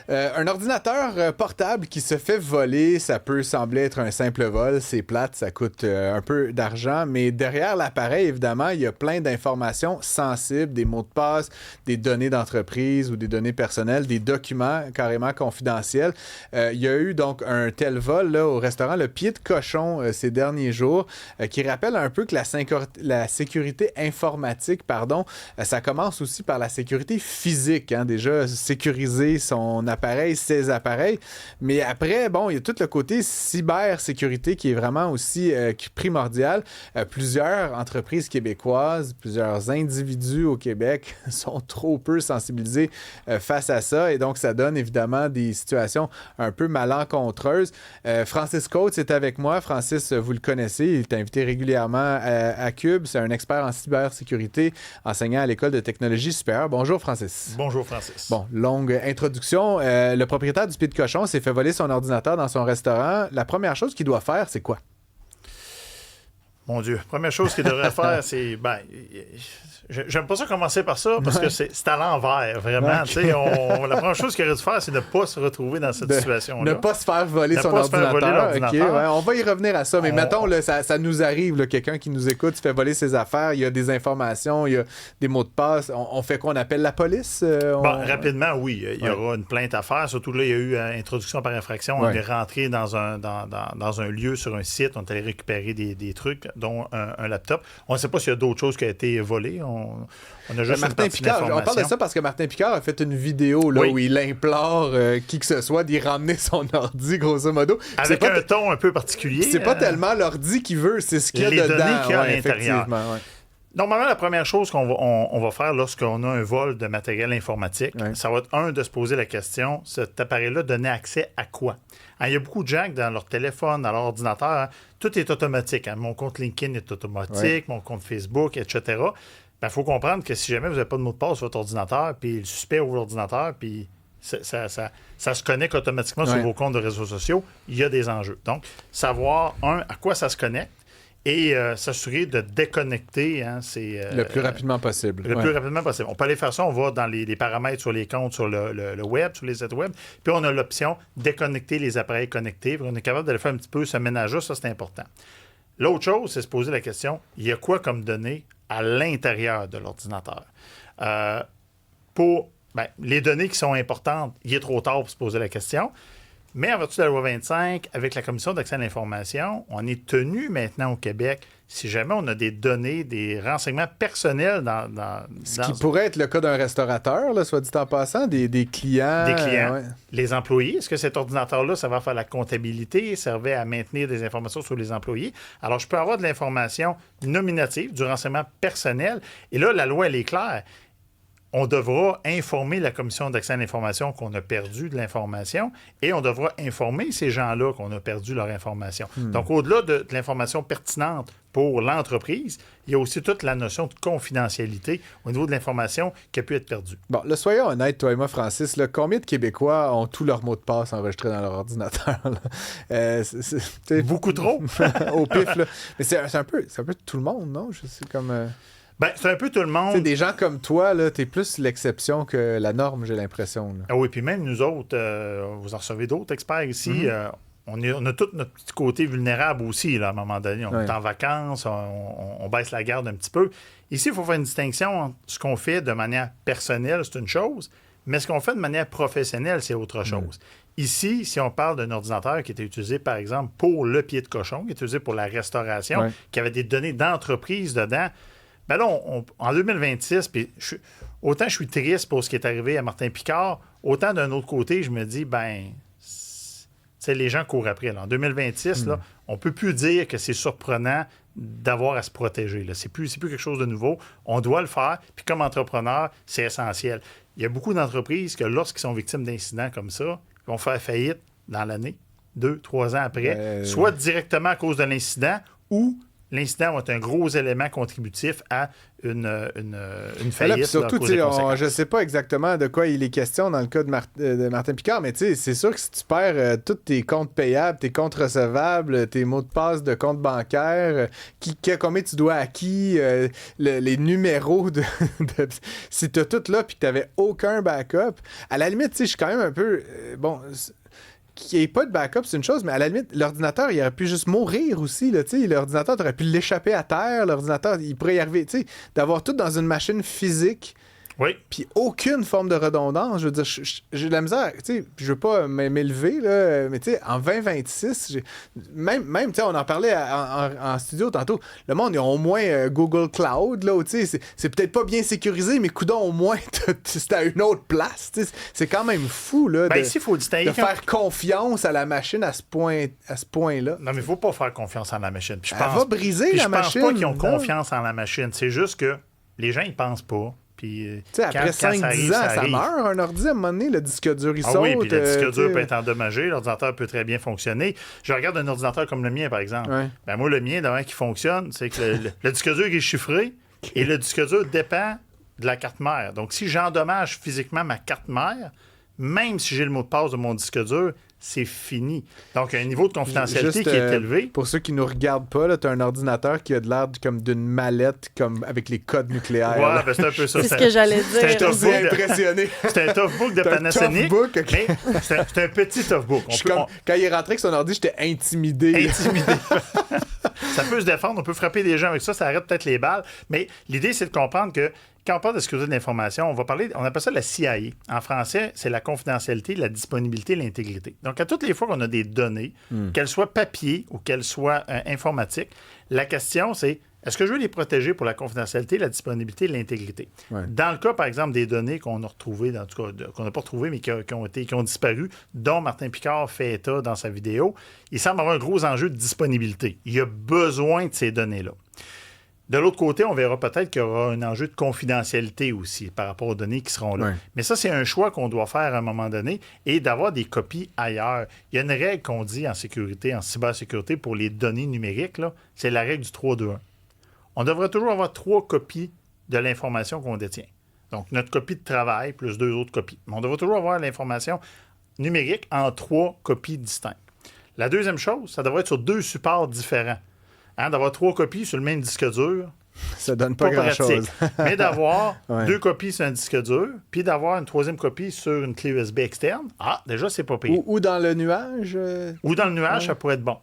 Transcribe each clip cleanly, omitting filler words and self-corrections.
Un ordinateur portable qui se fait voler, ça peut sembler être un simple vol. C'est plate, ça coûte un peu d'argent, mais derrière l'appareil, évidemment, il y a plein d'informations sensibles, des mots de passe, des données d'entreprise ou des données personnelles, des documents carrément confidentiels. Il y a eu donc un tel vol là, au restaurant Le Pied de Cochon ces derniers jours, qui rappelle un peu que la sécurité informatique, ça commence aussi par la sécurité physique, hein, déjà sécuriser son appareil, ses appareils, mais après, il y a tout le côté cybersécurité qui est vraiment aussi primordial. Plusieurs entreprises québécoises, plusieurs individus au Québec sont trop peu sensibilisés face à ça, et donc ça donne évidemment des situations un peu malencontreuses. Francis Coates est avec moi. Francis, vous le connaissez, il est invité régulièrement à Cube. C'est un expert en cybersécurité, enseignant à l'École de technologie supérieure. Bonjour, Francis. Bonjour, Francis. Bon, longue introduction. Le propriétaire du Pied de Cochon s'est fait voler son ordinateur dans son restaurant. La première chose qu'il doit faire, c'est quoi? Mon Dieu, première chose qu'il devrait faire, c'est... j'aime pas ça commencer par ça, parce que c'est à l'envers, vraiment. Okay. La première chose qu'il aurait dû faire, c'est de ne pas se retrouver dans cette situation-là. Ne pas se faire voler son ordinateur. Okay, on va y revenir à ça, mais mettons, là, ça nous arrive, là, quelqu'un qui nous écoute, se fait voler ses affaires, il y a des informations, il y a des mots de passe. On fait quoi? On appelle la police? Rapidement, oui. Il y aura une plainte à faire. Surtout là, il y a eu introduction par infraction. On est rentré dans un lieu, sur un site, on est allé récupérer des trucs, dont un laptop. On ne sait pas s'il y a d'autres choses qui ont été volées. On a juste Martin Picard, on parle de ça parce que Martin Picard a fait une vidéo là, où il implore qui que ce soit d'y ramener son ordi, grosso modo. Avec un ton un peu particulier. C'est pas tellement l'ordi qu'il veut, c'est ce qu'il y a dedans. Les données qu'il y a à l'intérieur. Normalement, la première chose qu'on va faire lorsqu'on a un vol de matériel informatique, ça va être, de se poser la question, cet appareil-là donnait accès à quoi? Il y a beaucoup de gens qui, dans leur téléphone, dans leur ordinateur, tout est automatique. Mon compte LinkedIn est automatique, mon compte Facebook, etc. Il faut comprendre que si jamais vous n'avez pas de mot de passe sur votre ordinateur, puis le suspect ouvre l'ordinateur, puis ça se connecte automatiquement sur vos comptes de réseaux sociaux, il y a des enjeux. Donc, savoir, à quoi ça se connecte, et s'assurer de déconnecter. Le plus rapidement possible. Le plus rapidement possible. On peut aller faire ça, on va dans les paramètres sur les comptes, sur le web, sur les sites web, puis on a l'option déconnecter les appareils connectés. On est capable de le faire un petit peu, ce ménage-là, ça c'est important. L'autre chose, c'est se poser la question, il y a quoi comme données à l'intérieur de l'ordinateur? Les données qui sont importantes, il est trop tard pour se poser la question. Mais en vertu de la loi 25, avec la Commission d'accès à l'information, on est tenu maintenant au Québec, si jamais on a des données, des renseignements personnels Ce qui pourrait être le cas d'un restaurateur, là, soit dit en passant, des clients. Des clients. Les employés, est-ce que cet ordinateur-là, ça va faire la comptabilité, servait à maintenir des informations sur les employés? Alors, je peux avoir de l'information nominative, du renseignement personnel, et là, la loi, elle est claire. On devra informer la Commission d'accès à l'information qu'on a perdu de l'information et on devra informer ces gens-là qu'on a perdu leur information. Donc, au-delà de l'information pertinente pour l'entreprise, il y a aussi toute la notion de confidentialité au niveau de l'information qui a pu être perdue. Bon, là, soyons honnêtes, toi et moi, Francis, là, combien de Québécois ont tous leurs mots de passe enregistrés dans leur ordinateur? Beaucoup trop. Au pif, là. Mais c'est un peu tout le monde, non? Je sais comme... c'est un peu tout le monde. T'sais, des gens comme toi, là, t'es plus l'exception que la norme, j'ai l'impression. Là. Ah oui, puis même nous autres, vous en recevez d'autres experts ici, on a tout notre petit côté vulnérable aussi, là, à un moment donné. On est en vacances, on baisse la garde un petit peu. Ici, il faut faire une distinction entre ce qu'on fait de manière personnelle, c'est une chose, mais ce qu'on fait de manière professionnelle, c'est autre chose. Ici, si on parle d'un ordinateur qui était utilisé, par exemple, pour le Pied de Cochon, qui est utilisé pour la restauration, qui avait des données d'entreprise dedans, ben là, en 2026, puis autant je suis triste pour ce qui est arrivé à Martin Picard, autant d'un autre côté, je me dis, les gens courent après. Là. En 2026, là, on ne peut plus dire que c'est surprenant d'avoir à se protéger. Là. C'est plus quelque chose de nouveau. On doit le faire. Puis comme entrepreneur, c'est essentiel. Il y a beaucoup d'entreprises que lorsqu'ils sont victimes d'incidents comme ça, ils vont faire faillite dans l'année, 2-3 ans après, soit directement à cause de l'incident ou l'incident va être un gros élément contributif à une faillite. Là, surtout, je ne sais pas exactement de quoi il est question dans le cas de Martin Picard, mais c'est sûr que si tu perds tous tes comptes payables, tes comptes recevables, tes mots de passe de compte bancaire, combien tu dois à qui, les numéros si tu as tout là puis que tu n'avais aucun backup, à la limite, je suis quand même un peu... qu'il n'y ait pas de backup, c'est une chose, mais à la limite, l'ordinateur, il aurait pu juste mourir aussi. Là, l'ordinateur, tu aurais pu l'échapper à terre. L'ordinateur, il pourrait y arriver. D'avoir tout dans une machine physique, puis aucune forme de redondance. Je veux dire, j'ai de la misère. Je veux pas m'élever, là, mais en 2026, même on en parlait en studio tantôt, le monde, ils ont au moins Google Cloud, là, où c'est peut-être pas bien sécurisé, mais coudonc, au moins, c'est à une autre place. C'est quand même fou là, ici, faut de faire confiance à la machine à ce point-là. Non, mais il faut pas faire confiance en la machine. Puis Elle va briser la machine. Je pense pas qu'ils ont confiance en la machine. C'est juste que les gens, ils pensent pas. Puis, après 5-10 ans, ça meurt, un ordi, à un moment donné, le disque dur, il saute. Oui, puis le disque dur peut être endommagé, l'ordinateur peut très bien fonctionner. Je regarde un ordinateur comme le mien, par exemple. Ouais. Ben moi, le mien, d'abord, qui fonctionne, c'est que le disque dur est chiffré et le disque dur dépend de la carte mère. Donc, si j'endommage physiquement ma carte mère, même si j'ai le mot de passe de mon disque dur, c'est fini. Donc, il y a un niveau de confidentialité qui est élevé. Pour ceux qui ne nous regardent pas, tu as un ordinateur qui a de l'air comme d'une mallette avec les codes nucléaires. Ouais, ben c'est un peu ça. C'est ce que j'allais dire. C'est impressionné. C'est un toughbook de Panasonic. Okay. Mais c'est un petit toughbook. Quand il est rentré avec son ordi, j'étais intimidé. Ça peut se défendre, on peut frapper des gens avec ça, ça arrête peut-être les balles. Mais l'idée, c'est de comprendre que quand on parle de sécurité de l'information, on appelle ça la CIA. En français, c'est la confidentialité, la disponibilité, l'intégrité. Donc, à toutes les fois qu'on a des données, qu'elles soient papier ou qu'elles soient informatiques, la question, c'est est-ce que je veux les protéger pour la confidentialité, la disponibilité et l'intégrité? Ouais. Dans le cas, par exemple, des données qu'on a retrouvées, en tout cas, qu'on n'a pas retrouvées, mais qui ont disparu, dont Martin Picard fait état dans sa vidéo, il semble avoir un gros enjeu de disponibilité. Il y a besoin de ces données-là. De l'autre côté, on verra peut-être qu'il y aura un enjeu de confidentialité aussi par rapport aux données qui seront là. Ouais. Mais ça, c'est un choix qu'on doit faire à un moment donné et d'avoir des copies ailleurs. Il y a une règle qu'on dit en sécurité, en cybersécurité pour les données numériques, là, c'est la règle du 3-2-1. On devrait toujours avoir 3 copies de l'information qu'on détient. Donc, notre copie de travail plus 2 autres copies. Mais on devrait toujours avoir l'information numérique en 3 copies distinctes. La deuxième chose, ça devrait être sur 2 supports différents. D'avoir 3 copies sur le même disque dur, ça donne pas grand-chose. Mais d'avoir 2 copies sur un disque dur, puis d'avoir une 3e copie sur une clé USB externe, déjà, c'est pas pire. Ou dans le nuage. Ou dans le nuage, ça pourrait être bon.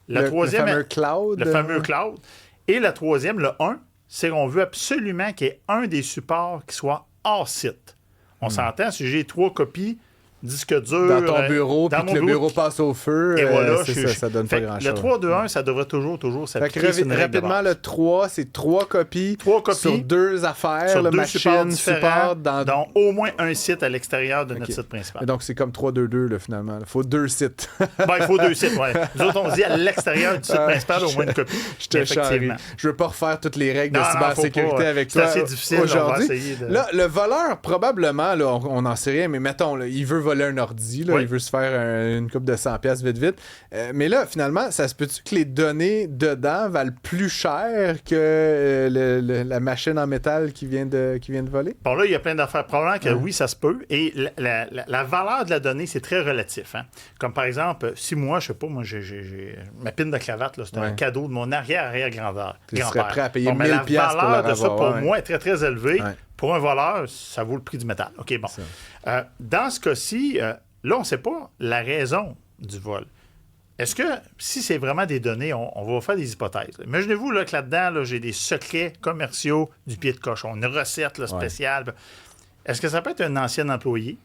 Le fameux cloud. Le fameux cloud. Et la 3e, le 1, c'est qu'on veut absolument qu'il y ait un des supports qui soit hors site. On s'entend, si j'ai 3 copies, disque dur. Dans ton bureau, puis que le bureau passe au feu. Et voilà, ça donne pas grand-chose. Le 3-2-1, ça devrait toujours s'appliquer. Rapidement, le 3, c'est 3 copies sur 2 affaires, sur 2 machine, support dans au moins un site à l'extérieur de notre site principal. Et donc, c'est comme 3-2-2, là, finalement. Il faut 2 sites. Il faut 2 sites, oui. Nous autres, on dit à l'extérieur du site principal, au moins une copie. Je te charrie. Je veux pas refaire toutes les règles de cybersécurité avec toi. C'est assez difficile aujourd'hui. Là, le voleur, probablement, là, on n'en sait rien, mais mettons, là, il veut voler un ordi. Là, il veut se faire une coupe de 100$ vite. Mais là, finalement, ça se peut-tu que les données dedans valent plus cher que la machine en métal qui vient de voler? Bon, là, il y a plein d'affaires. Probablement que oui, ça se peut. Et la valeur de la donnée, c'est très relatif. Hein? Comme par exemple, si moi, je sais pas, j'ai ma pine de cravate, là, c'est un cadeau de mon arrière-grand-père. Tu serais prêt à payer 1000$ pour la valeur de ça, pour ouais. moi, est très, très élevée. Ouais. Pour un voleur, ça vaut le prix du métal. OK, bon. Dans ce cas-ci, là, on ne sait pas la raison du vol. Est-ce que, si c'est vraiment des données, on va faire des hypothèses. Imaginez-vous là, que là-dedans, là, j'ai des secrets commerciaux du pied de cochon, une recette là, spéciale. Ouais. Est-ce que ça peut être un ancien employé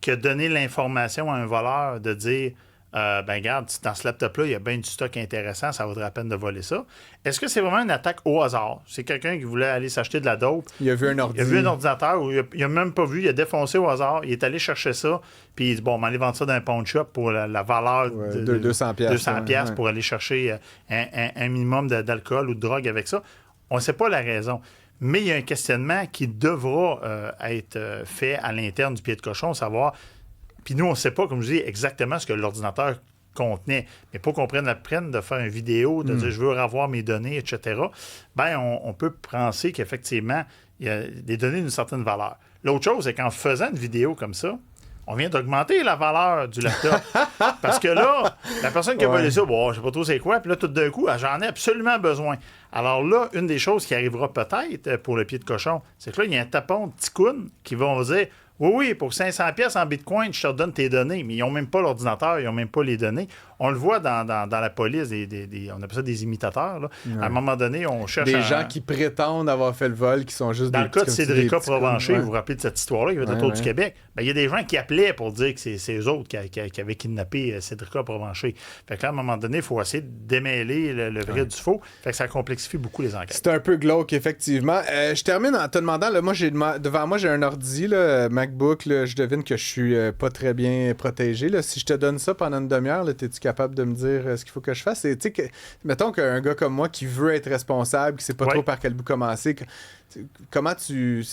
qui a donné l'information à un voleur de dire regarde, dans ce laptop-là, il y a bien du stock intéressant, ça vaudrait la peine de voler ça. Est-ce que c'est vraiment une attaque au hasard? C'est quelqu'un qui voulait aller s'acheter de la dope. Il a vu un ordi. Il a vu un ordinateur, ou il a même pas vu, il a défoncé au hasard, il est allé chercher ça, puis il dit, on va aller vendre ça dans un pawn shop pour la valeur de 200$ pour aller chercher un minimum d'alcool ou de drogue avec ça. On ne sait pas la raison. Mais il y a un questionnement qui devra être fait à l'interne du pied de cochon, savoir... Puis nous, on ne sait pas, comme je dis, exactement ce que l'ordinateur contenait. Mais pour qu'on prenne la peine de faire une vidéo, de dire je veux revoir mes données, etc., ben on peut penser qu'effectivement, il y a des données d'une certaine valeur. L'autre chose, c'est qu'en faisant une vidéo comme ça, on vient d'augmenter la valeur du laptop. Parce que là, la personne qui a volé ça, bon, je sais pas trop c'est quoi, puis là, tout d'un coup, j'en ai absolument besoin. Alors là, une des choses qui arrivera peut-être pour le pied de cochon, c'est que là, il y a un tapon de ticoun qui va dire oui, pour 500 pièces en Bitcoin, je te redonne tes données, mais ils n'ont même pas l'ordinateur, ils n'ont même pas les données. On le voit dans la police, on appelle ça des imitateurs. Là. Ouais. À un moment donné, on cherche... Des gens qui prétendent avoir fait le vol, qui sont juste dans le cas de Cédrica Provencher, ouais. vous vous rappelez de cette histoire-là, il y avait le tour du Québec, il y a des gens qui appelaient pour dire que c'est eux autres qui avaient kidnappé Cédrica Provencher. Fait que là, à un moment donné, il faut essayer de démêler le vrai du faux. Fait que ça complexifie beaucoup les enquêtes. C'est un peu glauque, effectivement. Je termine en te demandant, là, devant moi, j'ai un ordi, là, MacBook, là, je devine que je suis pas très bien protégé. Là. Si je te donne ça pendant une demi-heure, es-tu capable de me dire ce qu'il faut que je fasse? Et, mettons qu'un gars comme moi qui veut être responsable, qui sait pas trop par quel bout commencer, comment tu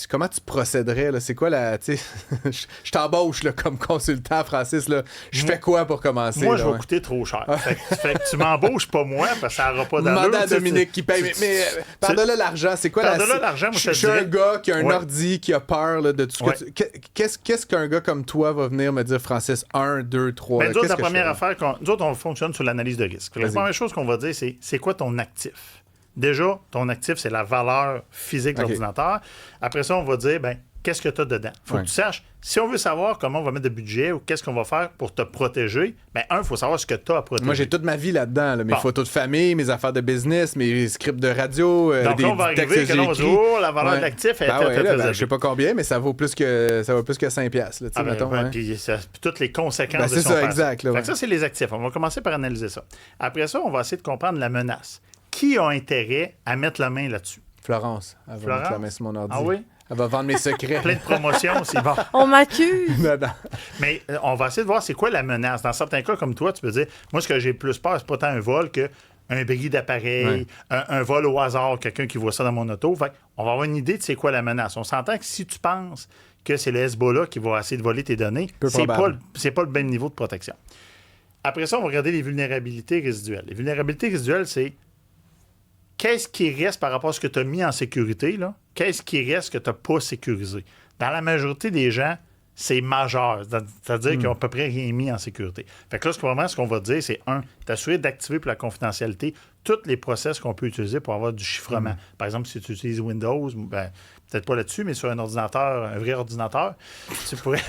procéderais? Là? C'est quoi la... je t'embauche là, comme consultant, Francis. Là. Je fais quoi pour commencer? Moi, je vais coûter trop cher. fait que tu m'embauches pas moi, parce que ça n'aura pas d'allure. Demande à Dominique qui paye. Mais par-delà l'argent, c'est quoi par-delà l'argent, moi, je suis un gars qui a un ordi, qui a peur là, de tout ce que qu'est-ce qu'un gars comme toi va venir me dire, Francis? 1, 2, 3. Nous autres, la première affaire, nous autres, on fonctionne sur l'analyse de risque. La première chose qu'on va dire, c'est quoi ton actif? Déjà, ton actif, c'est la valeur physique de l'ordinateur. Après ça, on va dire, qu'est-ce que tu as dedans? Il faut que tu saches, si on veut savoir comment on va mettre de budget ou qu'est-ce qu'on va faire pour te protéger, il faut savoir ce que tu as à protéger. Moi, j'ai toute ma vie là-dedans. Là, mes photos de famille, mes affaires de business, mes scripts de radio, donc là, on va arriver que là, on va dire, la valeur de l'actif est je sais pas combien, mais ça vaut plus que 5$. Mettons, puis toutes les conséquences de son passé. Exact. Là, ça, c'est les actifs. On va commencer par analyser ça. Après ça, on va essayer de comprendre la menace. Qui a intérêt à mettre la main là-dessus? Florence. Elle va mettre la main sur mon ordi. Ah oui? Elle va vendre mes secrets. Plein de promotions aussi. Bon. On m'accuse. Non. Mais on va essayer de voir c'est quoi la menace. Dans certains cas, comme toi, tu peux dire, moi, ce que j'ai plus peur, c'est pas tant un vol que un bris d'appareil, un vol au hasard, quelqu'un qui voit ça dans mon auto. Fait on va avoir une idée de c'est quoi la menace. On s'entend que si tu penses que c'est le Hezbollah qui va essayer de voler tes données, c'est pas le même niveau de protection. Après ça, on va regarder les vulnérabilités résiduelles. Les vulnérabilités résiduelles, c'est qu'est-ce qui reste par rapport à ce que tu as mis en sécurité, là? Qu'est-ce qui reste que tu n'as pas sécurisé? Dans la majorité des gens, c'est majeur. C'est-à-dire qu'ils n'ont à peu près rien mis en sécurité. Fait que là, ce qu'on va dire, c'est t'assurer d'activer pour la confidentialité tous les process qu'on peut utiliser pour avoir du chiffrement. Par exemple, si tu utilises Windows, peut-être pas là-dessus, mais sur un ordinateur, un vrai ordinateur, tu pourrais...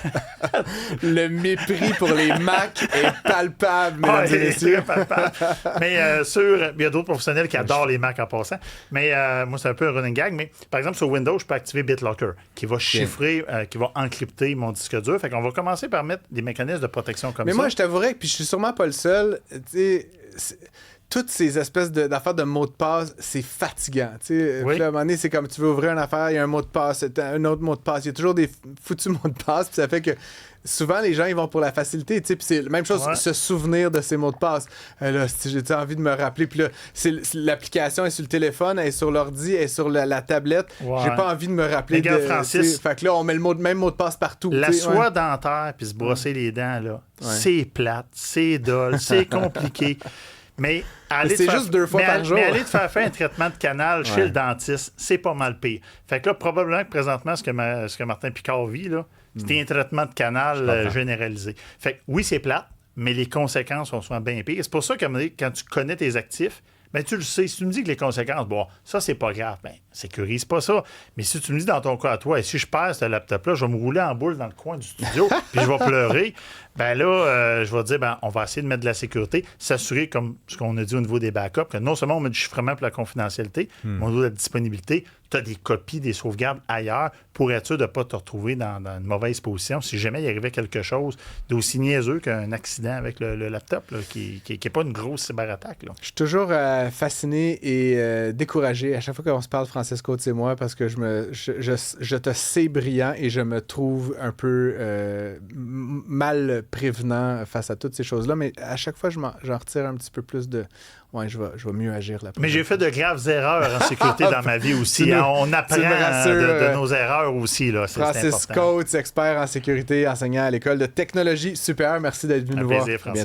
Le mépris pour les Mac est palpable, mesdames et messieurs. Palpable. Mais il y a d'autres professionnels qui adorent les Mac en passant. Mais moi, c'est un peu un running gag. Mais par exemple, sur Windows, je peux activer BitLocker, qui va chiffrer, qui va encrypter mon disque dur. Fait qu'on va commencer par mettre des mécanismes de protection comme ça. Mais moi, je t'avouerais, puis je suis sûrement pas le seul, toutes ces espèces d'affaires de mots de passe, c'est fatigant. Oui. Là, à un moment donné, c'est comme tu veux ouvrir une affaire, il y a un mot de passe, un autre mot de passe. Il y a toujours des foutus mots de passe, puis ça fait que souvent, les gens, ils vont pour la facilité. Puis c'est la même chose, se souvenir de ces mots de passe. Là, si j'ai envie de me rappeler, puis là, l'application est sur le téléphone, elle est sur l'ordi, elle est sur la tablette. J'ai pas envie de me rappeler. Francis, fait que là, on met le même mot de passe partout. La soie dentaire, puis se brosser les dents, là, c'est plate, c'est dole, c'est compliqué. Mais c'est juste 2 fois par jour. Mais aller te faire un traitement de canal chez le dentiste, c'est pas mal pire. Fait que là, probablement que présentement, ce que Martin Picard vit, là, c'est un traitement de canal généralisé. Fait que oui, c'est plate, mais les conséquences sont souvent bien pires. C'est pour ça que quand tu connais tes actifs, tu le sais. Si tu me dis que les conséquences, ça, c'est pas grave, sécurise pas ça. Mais si tu me dis dans ton cas à toi, et si je perds ce laptop-là, je vais me rouler en boule dans le coin du studio, puis je vais pleurer, je vais dire, on va essayer de mettre de la sécurité, s'assurer, comme ce qu'on a dit au niveau des backups, que non seulement on met du chiffrement pour la confidentialité, mais au niveau de la disponibilité, tu as des copies, des sauvegardes ailleurs pour être sûr de ne pas te retrouver dans une mauvaise position si jamais il arrivait quelque chose d'aussi niaiseux qu'un accident avec le laptop, là, qui n'est pas une grosse cyberattaque. Là. Je suis toujours fasciné et découragé à chaque fois qu'on se parle, Francis Côte et moi, parce que je te sais brillant et je me trouve un peu mal prévenant face à toutes ces choses-là, mais à chaque fois, j'en retire un petit peu plus de... Ouais, je vais mieux agir là. Mais j'ai fait de graves erreurs en sécurité dans ma vie aussi. On apprend de nos erreurs aussi. Là. Francis Côte, expert en sécurité, enseignant à l'École de technologie supérieure. Merci d'être venu nous voir. Plaisir, Francis.